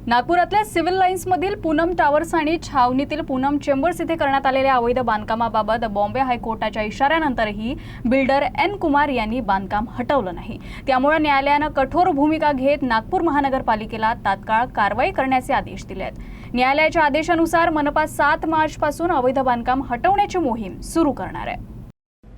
नागपुरातल्या civil लाईन्समधील Poonam towers आणि छावणीतील Poonam chambers इथे करण्यात आलेल्या अवैध बांधकामाबाबत बॉम्बे हायकोर्टाच्या इशाऱ्यानंतरही बिल्डर एन कुमार यांनी बांधकाम हटवलं नाही। त्यामुळे न्यायालयानं कठोर भूमिका घेत नागपूर महानगरपालिकेला तात्काळ कारवाई करण्याचे आदेश दिले आहेत। न्यायालयाच्या आदेशानुसार मनपा 7 मार्चपासून अवैध बांधकाम हटवण्याची मोहीम सुरू करणार आहे।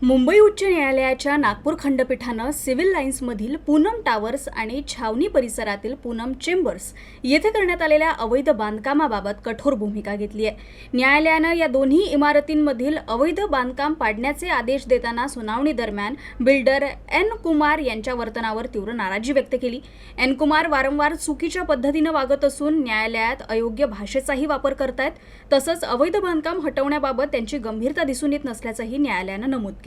मुंबई उच्च न्यायालयाच्या नागपूर खंडपीठानं सिव्हिल लाईन्समधील पूनम टावर्स आणि छावणी परिसरातील पूनम चेंबर्स येथे करण्यात आलेल्या अवैध बांधकामाबाबत कठोर भूमिका घेतली आहे। न्यायालयानं या दोन्ही इमारतींमधील अवैध बांधकाम पाडण्याचे आदेश देताना सुनावणी दरम्यान बिल्डर एन कुमार यांच्या वर्तनावर तीव्र नाराजी व्यक्त केली। एन कुमार वारंवार चुकीच्या पद्धतीनं वागत असून न्यायालयात अयोग्य भाषेचाही वापर करतायत। तसंच अवैध बांधकाम हटवण्याबाबत त्यांची गंभीरता दिसून येत नसल्याचंही न्यायालयानं नमूद केलं।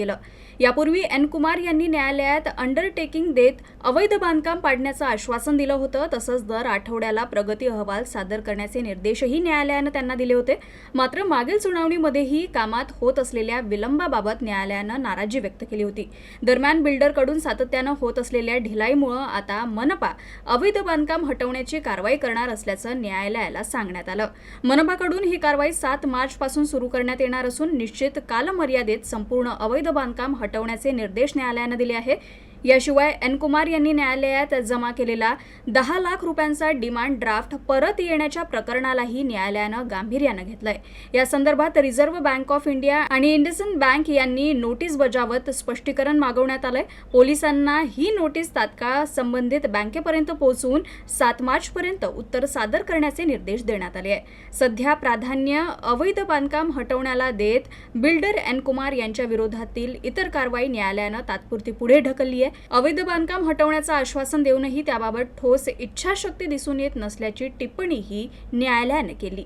यापूर्वी एन कुमार यांनी न्यायालयात अंडरटेकिंग देत अवैध बांधकाम पाडण्याचं आश्वासन दिलं होतं। तसंच दर आठवड्याला प्रगती अहवाल सादर करण्याचे निर्देशही न्यायालयानं त्यांना दिले होते। मात्र मागील सुनावणीमध्येही कामात होत असलेल्या विलंबाबाबत न्यायालयानं नाराजी व्यक्त केली होती। दरम्यान बिल्डरकडून सातत्यानं होत असलेल्या ढिलाईमुळे आता मनपा अवैध बांधकाम हटवण्याची कारवाई करणार असल्याचं न्यायालयाला सांगण्यात आलं। मनपाकडून ही कारवाई 7 मार्चपासून सुरू करण्यात येणार असून निश्चित कालमर्यादेत संपूर्ण अवैध बांधकाम हटवण्याचे निर्देश न्यायालयानं दिले आहे। याशिवाय एन कुमार यांनी न्यायालयात जमा केलेला 10 लाख रुपयांचा डिमांड ड्राफ्ट परत येण्याच्या प्रकरणालाही न्यायालयानं गांभीर्यानं घेतलंय। या संदर्भात रिझर्व्ह बँक ऑफ इंडिया आणि इंडसइंड बँक यांनी नोटीस बजावत स्पष्टीकरण मागवण्यात आलंय। पोलिसांना ही नोटीस तात्काळ संबंधित बँकेपर्यंत पोहोचवून 7 मार्चपर्यंत उत्तर सादर करण्याचे निर्देश देण्यात आले आहे। सध्या प्राधान्य अवैध बांधकाम हटवण्याला देत बिल्डर एन कुमार यांच्या विरोधातील इतर कारवाई न्यायालयानं तात्पुरती पुढे ढकलली आहे। अवैध बांधकाम हटवण्याचं आश्वासन देऊनही त्याबाबत ठोस इच्छाशक्ती दिसून येत नसल्याची टिप्पणीही न्यायालयाने केली।